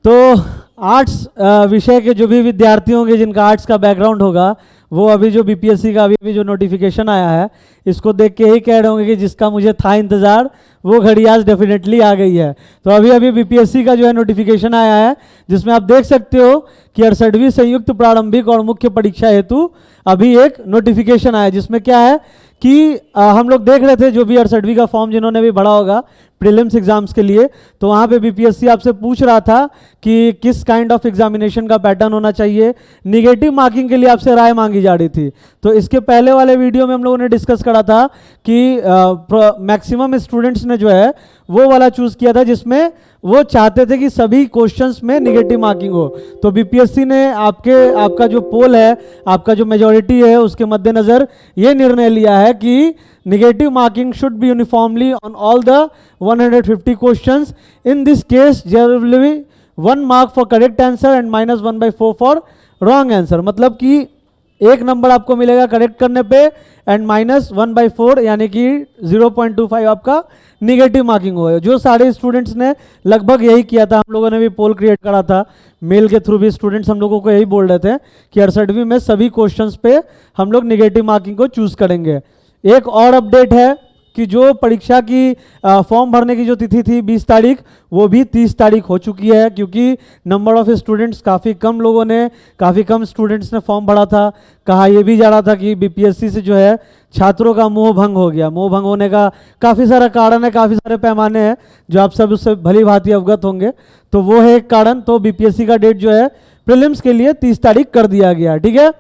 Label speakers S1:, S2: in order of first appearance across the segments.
S1: तो आर्ट्स विषय के जो भी विद्यार्थी होंगे जिनका आर्ट्स का बैकग्राउंड होगा वो अभी जो बीपीएससी का अभी जो नोटिफिकेशन आया है इसको देख के ही कह रहे होंगे कि जिसका मुझे था इंतज़ार वो घड़ी आज डेफिनेटली आ गई है। तो अभी बीपीएससी का जो है नोटिफिकेशन आया है जिसमें आप देख सकते हो कि 68वीं संयुक्त प्रारंभिक और मुख्य परीक्षा हेतु अभी एक नोटिफिकेशन आया जिसमें क्या है कि हम लोग देख रहे थे जो भी 68वीं का फॉर्म जिन्होंने भी भरा होगा प्रीलिम्स एग्जाम्स के लिए, तो वहाँ पे बीपीएससी आपसे पूछ रहा था कि किस काइंड ऑफ एग्जामिनेशन का पैटर्न होना चाहिए। निगेटिव मार्किंग के लिए आपसे राय मांगी जा रही थी। तो इसके पहले वाले वीडियो में हम लोगों ने डिस्कस करा था कि मैक्सिमम स्टूडेंट्स ने जो है वो वाला चूज़ किया था जिसमें वो चाहते थे कि सभी क्वेश्चंस में निगेटिव मार्किंग हो। तो बीपीएससी ने आपका जो पोल है, आपका जो मेजॉरिटी है, उसके मद्देनज़र ये निर्णय लिया है कि negative marking should be uniformly on all the 150 questions. In this case there will be 1 mark for correct answer and -1/4 for wrong answer। मतलब कि 1 नंबर आपको मिलेगा करेक्ट करने पे एंड -1/4 यानी कि 0.25 आपका निगेटिव मार्किंग होगा। जो सारे स्टूडेंट्स ने लगभग यही किया था, हम लोगों ने भी पोल क्रिएट करा था मेल के थ्रू भी स्टूडेंट्स हम लोगों को यही बोल रहे थे कि 68वीं में सभी क्वेश्चंस पे हम लोग निगेटिव मार्किंग को चूज करेंगे। एक और अपडेट है कि जो परीक्षा की फॉर्म भरने की जो तिथि थी 20 तारीख वो भी 30 तारीख हो चुकी है, क्योंकि नंबर ऑफ स्टूडेंट्स काफ़ी कम स्टूडेंट्स ने फॉर्म भरा था। कहा यह भी जा रहा था कि बीपीएससी से जो है छात्रों का मोह भंग हो गया। मोह भंग होने का काफ़ी सारा कारण है, काफ़ी सारे पैमाने हैं जो आप सब उससे भली भांति अवगत होंगे। तो वो है एक कारण। तो बीपीएससी का डेट जो है प्रीलिम्स के लिए 30 तारीख कर दिया गया। ठीक है,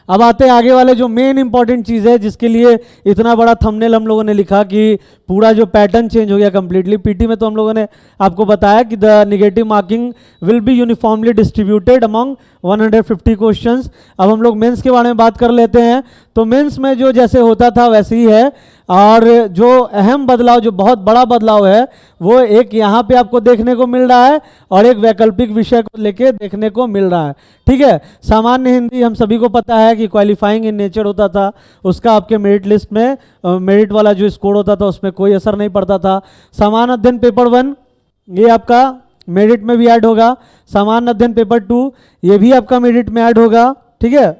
S1: अब आते हैं आगे वाले जो मेन इंपॉर्टेंट चीज़ है जिसके लिए इतना बड़ा थंबनेल हम लोगों ने लिखा कि पूरा जो पैटर्न चेंज हो गया कंप्लीटली। पीटी में तो हम लोगों ने आपको बताया कि the negative marking will be uniformly distributed among 150 questions. अब हम लोग मेंस के बारे में बात कर लेते हैं। तो मेंस में जो जैसे होता था वैसे ही है, और जो अहम बदलाव, जो बहुत बड़ा बदलाव है वो एक यहाँ पे आपको देखने को मिल रहा है और एक वैकल्पिक विषय को लेके देखने को मिल रहा है। ठीक है, सामान्य हिंदी हम सभी को पता है कि क्वालिफाइंग इन नेचर होता था, उसका आपके मेरिट लिस्ट में मेरिट वाला जो स्कोर होता था उसमें कोई असर नहीं पड़ता था। सामान्य अध्ययन पेपर 1 ये आपका मेरिट में भी ऐड होगा, सामान्य अध्ययन पेपर 2 ये भी आपका मेरिट में ऐड होगा। ठीक है,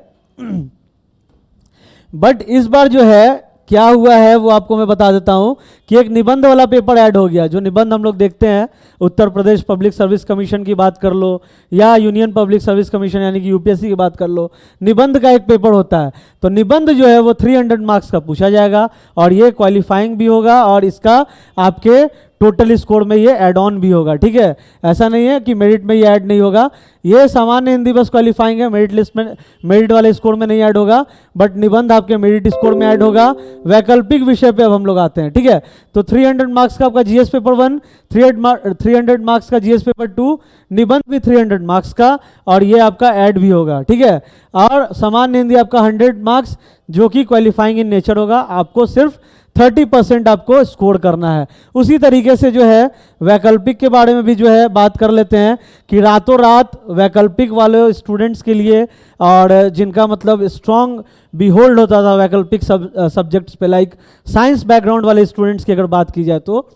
S1: बट इस बार जो है क्या हुआ है वो आपको मैं बता देता हूं कि एक निबंध वाला पेपर ऐड हो गया। जो निबंध हम लोग देखते हैं, Uttar Pradesh public service commission की बात कर लो या यूनियन पब्लिक सर्विस कमीशन यानी कि यूपीएससी की बात कर लो, निबंध का एक पेपर होता है। तो निबंध जो है वो 300 मार्क्स का पूछा जाएगा और ये क्वालिफाइंग भी होगा और इसका आपके टोटल स्कोर में ये ऐड ऑन भी होगा। ठीक है, ऐसा नहीं है कि मेरिट में ये ऐड नहीं होगा। ये सामान्य हिंदी बस क्वालिफाइंग है, मेरिट लिस्ट में मेरिट वाले स्कोर में नहीं ऐड होगा, बट निबंध आपके मेरिट स्कोर में ऐड होगा। वैकल्पिक विषय पे अब हम लोग आते हैं। ठीक है, तो 300 मार्क्स का आपका जीएस पेपर 1, 300 मार्क्स का जीएस पेपर 2, निबंध भी 300 मार्क्स का और ये आपका ऐड भी होगा। ठीक है, और सामान्य हिंदी आपका 100 मार्क्स जो कि क्वालिफाइंग इन नेचर होगा। आपको सिर्फ 30% आपको स्कोर करना है। उसी तरीके से जो है वैकल्पिक के बारे में भी जो है बात कर लेते हैं कि रातों रात वैकल्पिक वाले स्टूडेंट्स के लिए और जिनका मतलब स्ट्रॉन्ग बिहोल्ड होता था वैकल्पिक सब्जेक्ट्स पे, लाइक साइंस बैकग्राउंड वाले स्टूडेंट्स की अगर बात की जाए तो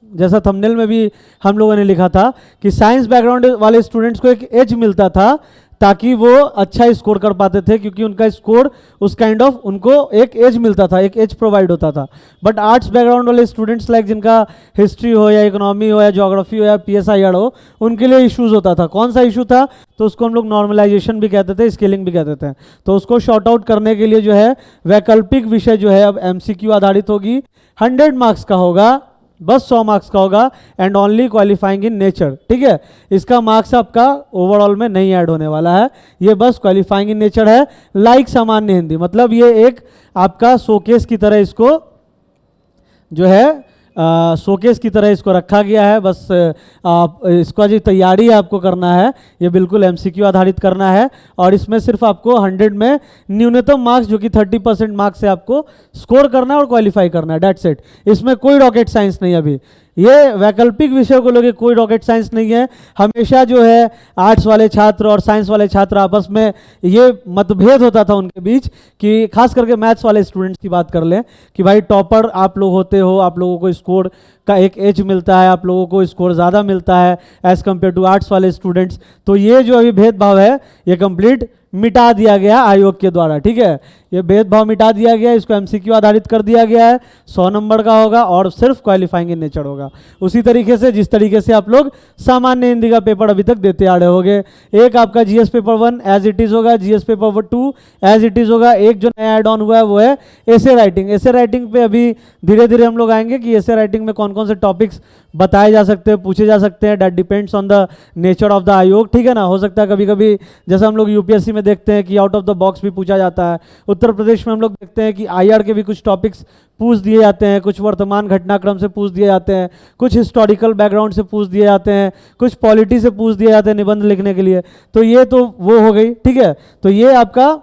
S1: जैसा थंबनेल में भी हम लोगों ने लिखा था कि साइंस बैकग्राउंड वाले स्टूडेंट्स को एक एज मिलता था ताकि वो अच्छा स्कोर कर पाते थे, क्योंकि उनका स्कोर उस काइंड ऑफ उनको एक एज मिलता था, एक एज प्रोवाइड होता था। बट आर्ट्स बैकग्राउंड वाले स्टूडेंट्स लाइक जिनका हिस्ट्री हो या इकोनॉमी हो या ज्योग्राफी हो या पीएसआईआर हो, उनके लिए इश्यूज होता था। कौन सा इशू था? तो उसको हम लोग नॉर्मलाइजेशन भी कहते थे, स्केलिंग भी कहते थे। तो उसको शॉर्ट आउट करने के लिए जो है वैकल्पिक विषय जो है अब एमसीक्यू आधारित होगी, 100 मार्क्स का होगा, बस 100 मार्क्स का होगा and only qualifying in nature. ठीक है, इसका मार्क्स आपका ओवरऑल में नहीं ऐड होने वाला है, ये बस क्वालिफाइंग इन नेचर है। लाइक सामान्य हिंदी, मतलब ये एक आपका शोकेस की तरह इसको जो है शोकेस की तरह इसको रखा गया है। बस इसका जो तैयारी आपको करना है ये बिल्कुल एमसीक्यू आधारित करना है और इसमें सिर्फ आपको 100 में न्यूनतम मार्क्स जो कि 30% मार्क्स से आपको स्कोर करना है और क्वालिफाई करना है, डेट्स इट। इसमें कोई रॉकेट साइंस नहीं। अभी ये वैकल्पिक विषयों को लेकर कोई रॉकेट साइंस नहीं है। हमेशा जो है आर्ट्स वाले छात्र और साइंस वाले छात्र आपस में ये मतभेद होता था उनके बीच, कि खास करके मैथ्स वाले स्टूडेंट्स की बात कर लें कि भाई टॉपर आप लोग होते हो, आप लोगों को स्कोर का एक एज मिलता है, आप लोगों को स्कोर ज़्यादा मिलता है एज़ कम्पेयर टू आर्ट्स वाले स्टूडेंट्स। तो ये जो अभी भेदभाव है ये कंप्लीट मिटा दिया गया आयोग के द्वारा, ठीक है। ये भेदभाव मिटा दिया गया, इसको एमसीक्यू आधारित कर दिया गया है, 100 नंबर का होगा और सिर्फ क्वालिफाइंग इन नेचर होगा। उसी तरीके से जिस तरीके से आप लोग सामान्य हिंदी का पेपर अभी तक देते आ रहे होगे। एक आपका GS paper 1 as it is होगा, GS paper 2 as it is होगा। एक जो नया एड ऑन हुआ है वो है एसे राइटिंग। एसे राइटिंग पे अभी धीरे धीरे हम लोग आएंगे कि एसे राइटिंग में कौन कौन से टॉपिक्स बताए जा सकते हैं, पूछे जा सकते हैं। That depends on the nature of the आयोग, ठीक है ना। हो सकता है कभी कभी जैसे हम लोग यूपीएससी में देखते हैं कि आउट ऑफ द बॉक्स भी पूछा जाता है। उत्तर प्रदेश में हम लोग देखते हैं कि आईआर के भी कुछ टॉपिक्स पूछ दिए जाते हैं, कुछ वर्तमान घटनाक्रम से पूछ दिए जाते हैं, कुछ हिस्टोरिकल बैकग्राउंड से पूछ दिए जाते हैं, कुछ पॉलिटी से पूछ दिए जाते हैं निबंध लिखने के लिए। तो ये तो वो हो गई, ठीक है। तो ये आपका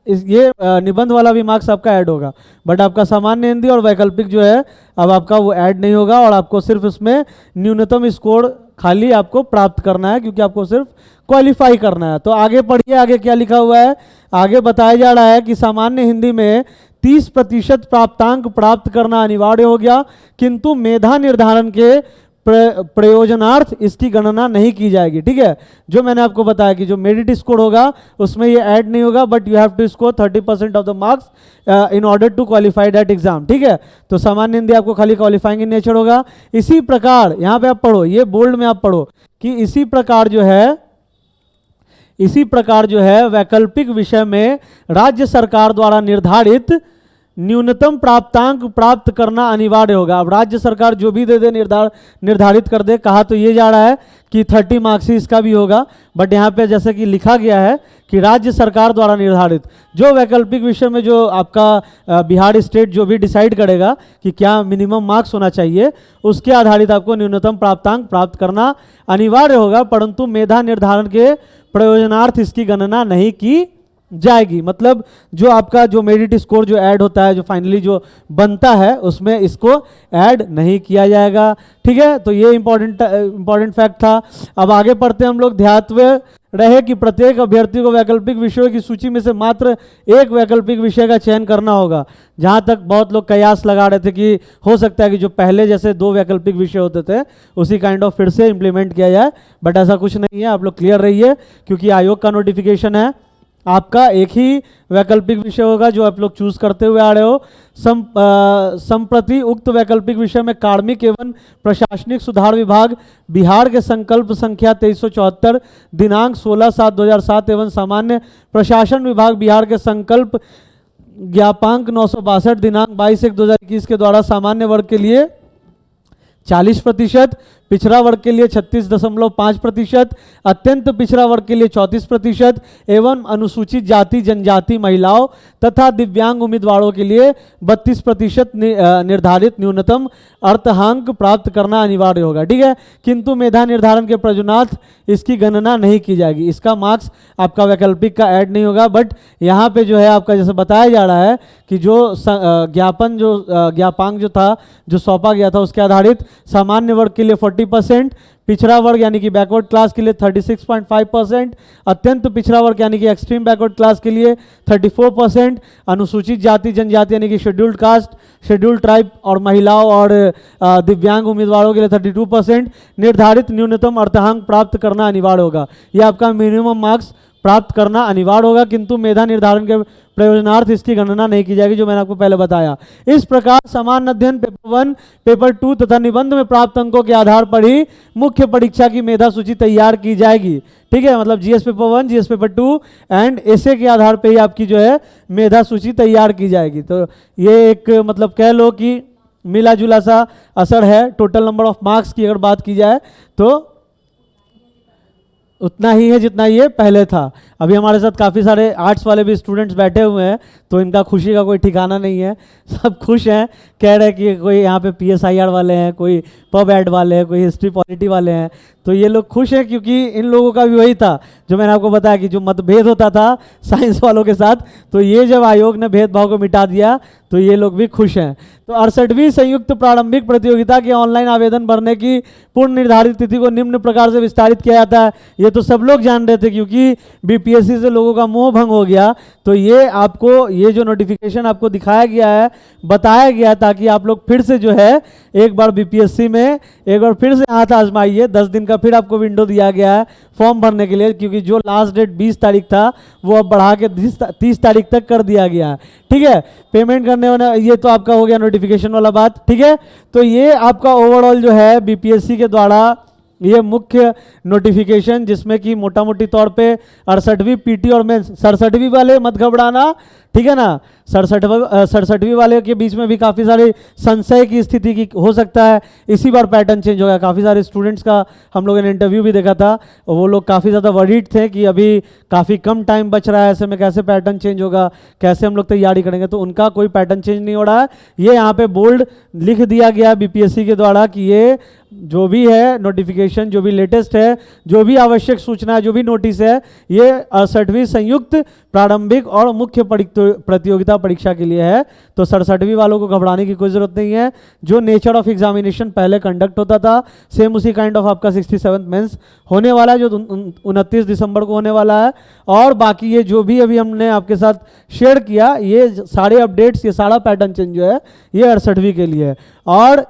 S1: ये निबंध वाला भी मार्क्स आपका ऐड होगा, बट आपका सामान्य हिंदी और वैकल्पिक जो है अब आपका वो ऐड नहीं होगा और आपको सिर्फ इसमें न्यूनतम स्कोर खाली आपको प्राप्त करना है, क्योंकि आपको सिर्फ क्वालिफाई करना है। तो आगे पढ़िए, आगे क्या लिखा हुआ है। आगे बताया जा रहा है कि सामान्य हिंदी में 30% प्राप्तांक प्राप्त करना अनिवार्य हो गया, किंतु मेधा निर्धारण के प्रयोजनार्थ इसकी गणना नहीं की जाएगी, ठीक है। जो मैंने आपको बताया कि जो मेरिट स्कोर होगा उसमें ये ऐड नहीं होगा, but you have to score 30% of the marks in order to qualify that exam, ठीक है। तो सामान्य हिंदी आपको खाली क्वालिफाइंग इन नेचर होगा। इसी प्रकार यहाँ पे आप पढ़ो, ये बोल्ड में आप पढ़ो कि इसी प्रकार जो है वैकल्पिक विषय में राज्य सरकार द्वारा निर्धारित न्यूनतम प्राप्तांक प्राप्त करना अनिवार्य होगा। अब राज्य सरकार जो भी दे दे निर्धारित कर दे, कहा तो ये जा रहा है कि 30 मार्क्स ही इसका भी होगा, बट यहाँ पे जैसे कि लिखा गया है कि राज्य सरकार द्वारा निर्धारित जो वैकल्पिक विषय में जो आपका बिहार स्टेट जो भी डिसाइड करेगा कि क्या मिनिमम मार्क्स होना चाहिए, उसके आधारित आपको न्यूनतम प्राप्तांक प्राप्त करना अनिवार्य होगा, परंतु मेधा निर्धारण के प्रयोजनार्थ इसकी गणना नहीं की जाएगी। मतलब जो आपका जो मेरिट स्कोर जो ऐड होता है, जो फाइनली जो बनता है, उसमें इसको ऐड नहीं किया जाएगा, ठीक है। तो ये इंपॉर्टेंट फैक्ट था। अब आगे पढ़ते हैं हम लोग। ध्यातव्य रहे कि प्रत्येक अभ्यर्थी को वैकल्पिक विषयों की सूची में से मात्र एक वैकल्पिक विषय का चयन करना होगा। जहां तक बहुत लोग कयास लगा रहे थे कि हो सकता है कि जो पहले जैसे 2 वैकल्पिक विषय होते थे उसी काइंड ऑफ फिर से इंप्लीमेंट किया जाए, बट ऐसा कुछ नहीं है। आप लोग क्लियर रहिए, क्योंकि आयोग का नोटिफिकेशन है, आपका एक ही वैकल्पिक विषय होगा जो आप लोग चूज करते हुए आ रहे हो। संप्रति उक्त वैकल्पिक विषय में कार्मिक एवं प्रशासनिक सुधार विभाग बिहार के संकल्प संख्या 2374 दिनांक 16/7/2007 एवं सामान्य प्रशासन विभाग बिहार के संकल्प ज्ञापांक 962 दिनांक 22/1/2021 के द्वारा सामान्य वर्ग के लिए 40%, पिछड़ा वर्ग के लिए 36.5%, अत्यंत पिछड़ा वर्ग के लिए 34% एवं अनुसूचित जाति जनजाति महिलाओं तथा दिव्यांग उम्मीदवारों के लिए 32% निर्धारित न्यूनतम अर्थांक प्राप्त करना अनिवार्य होगा, ठीक है। किंतु मेधा निर्धारण के प्रयोजनार्थ इसकी गणना नहीं की जाएगी। इसका मार्क्स आपका वैकल्पिक का ऐड नहीं होगा, बट यहाँ पे जो है आपका जैसे बताया जा रहा है कि जो ज्ञापांक जो था जो सौंपा गया था उसके आधारित सामान्य वर्ग के लिए 40%, पिछड़ा वर्ग यानी कि बैकवर्ड क्लास के लिए 36.5%, अत्यंत पिछड़ा वर्ग यानी कि एक्सट्रीम बैकवर्ड क्लास के लिए 34%, अनुसूचित जाति जनजाति यानी कि शेड्यूल्ड कास्ट, शेड्यूल्ड ट्राइब और महिलाओं और दिव्यांग उम्मीदवारों के लिए 32% निर्धारित न्यूनतम अर्थांक प्राप्त करना अनिवार्य होगा। यह आपका मिनिमम मार्क्स प्राप्त करना अनिवार्य होगा, किंतु मेधा निर्धारण के प्रयोजनार्थ इसकी गणना नहीं की जाएगी, जो मैंने आपको पहले बताया। इस प्रकार समान अध्ययन पेपर 1, पेपर 2 तथा निबंध में प्राप्त अंकों के आधार पर ही मुख्य परीक्षा की मेधा सूची तैयार की जाएगी, ठीक है। मतलब GS paper 1, GS paper 2 and essay के आधार पर ही आपकी जो है मेधा सूची तैयार की जाएगी। तो ये एक मतलब कह लो कि मिला जुला सा असर है। टोटल नंबर ऑफ मार्क्स की अगर बात की जाए तो उतना ही है जितना ये पहले था। अभी हमारे साथ काफ़ी सारे आर्ट्स वाले भी स्टूडेंट्स बैठे हुए हैं, तो इनका खुशी का कोई ठिकाना नहीं है। सब खुश हैं, कह रहे हैं कि कोई यहाँ पे PSIR वाले हैं, कोई पब एड वाले हैं, कोई हिस्ट्री पॉलिटी वाले हैं। तो ये लोग खुश हैं क्योंकि इन लोगों का भी वही था जो मैंने आपको बताया कि जो मतभेद होता था साइंस वालों के साथ, तो ये जब आयोग ने भेदभाव को मिटा दिया तो ये लोग भी खुश हैं। तो 68वीं संयुक्त प्रारंभिक प्रतियोगिता के ऑनलाइन आवेदन भरने की पूर्ण निर्धारित तिथि को निम्न प्रकार से विस्तारित किया जाता है। ये तो सब लोग जान रहे थे क्योंकि बीपीएससी से लोगों का मोह भंग हो गया। तो ये आपको ये जो नोटिफिकेशन आपको दिखाया गया है, बताया गया, ताकि आप लोग फिर से जो है एक बार बीपीएससी में एक बार फिर से हाथ आजमाइए। 10 दिन का फिर आपको विंडो दिया गया है फॉर्म भरने के लिए, क्योंकि जो लास्ट डेट 20 तारीख था वो अब बढ़ा के 30 तारीख तक कर दिया गया है। ठीक है, पेमेंट करने वाला ये तो आपका हो गया नोटिफिकेशन वाला बात। ठीक है, तो ये आपका ओवरऑल जो है बीपीएससी के द्वारा ये मुख्य नोटिफिकेशन, जिसमें कि मोटा मोटी तौर पे 68वीं पीटी और मेंस, 67वीं वाले मत घबराना, ठीक है ना, 67वीं वाले के बीच में भी काफ़ी सारे संशय की स्थिति की हो सकता है इसी बार पैटर्न चेंज होगा। काफ़ी सारे स्टूडेंट्स का हम लोगों ने इंटरव्यू भी देखा था, वो लोग काफ़ी ज़्यादा वरीड थे कि अभी काफ़ी कम टाइम बच रहा है, ऐसे में कैसे पैटर्न चेंज होगा, कैसे हम लोग तैयारी करेंगे। तो उनका कोई पैटर्न चेंज नहीं हो रहा है। ये यहाँ पे बोल्ड लिख दिया गया बीपीएससी के द्वारा कि ये जो भी है नोटिफिकेशन, जो भी लेटेस्ट है, जो भी आवश्यक सूचना है, जो भी नोटिस है, ये 68वीं संयुक्त प्रारंभिक और मुख्य प्रतियोगिता परीक्षा के लिए है। तो 67वीं वालों को घबराने की कोई ज़रूरत नहीं है। जो नेचर ऑफ एग्जामिनेशन पहले कंडक्ट होता था, सेम उसी काइंड ऑफ आपका 67th मेंस होने वाला है, जो 29 दिसंबर को होने वाला है। और बाकी ये जो भी अभी हमने आपके साथ शेयर किया, ये सारे अपडेट्स, ये सारा पैटर्न चेंज जो है ये 68वीं के लिए है। और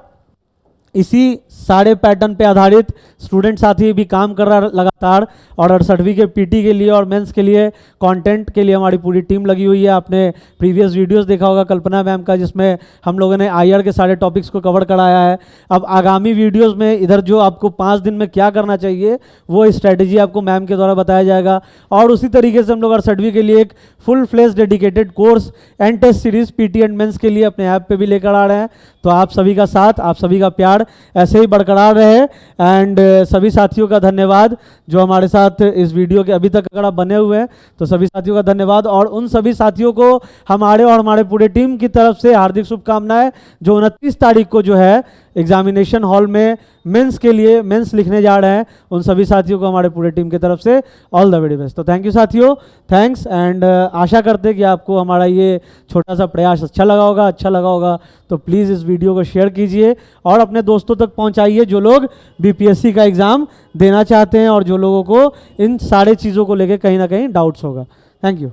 S1: इसी सारे पैटर्न पे आधारित स्टूडेंट साथी भी काम कर रहा है लगातार। और 68वीं के पीटी के लिए और मेंस के लिए कंटेंट के लिए हमारी पूरी टीम लगी हुई है। आपने प्रीवियस वीडियोस देखा होगा कल्पना मैम का, जिसमें हम लोगों ने आईआर के सारे टॉपिक्स को कवर कराया है। अब आगामी वीडियोस में इधर जो आपको 5 दिन में क्या करना चाहिए वो स्ट्रैटेजी आपको मैम के द्वारा बताया जाएगा। और उसी तरीके से हम लोग 68वीं के लिए एक full fledge dedicated course and test series PT and mains के लिए अपने ऐप पे भी लेकर आ रहे हैं। तो आप सभी का साथ, आप सभी का प्यार ऐसे ही बरकरार रहे। एंड सभी साथियों का धन्यवाद जो हमारे साथ इस वीडियो के अभी तक अगर आप बने हुए हैं, तो सभी साथियों का धन्यवाद। और उन सभी साथियों को हमारे और हमारे पूरे टीम की तरफ से हार्दिक शुभकामनाएं, जो 29 तारीख को जो है एग्जामिनेशन हॉल में मेंस के लिए मेंस लिखने जा रहे हैं। उन सभी साथियों को हमारे पूरे टीम की तरफ से ऑल द वेरी बेस्ट। तो थैंक यू साथियों, थैंक्स। एंड आशा करते हैं कि आपको हमारा ये छोटा सा प्रयास अच्छा लगा होगा। तो प्लीज़ इस वीडियो को शेयर कीजिए और अपने दोस्तों तक पहुंचाइए जो लोग बीपीएससी का एग्ज़ाम देना चाहते हैं और जो लोगों को इन सारे चीज़ों को लेकर कहीं ना कहीं डाउट्स होगा। Thank you.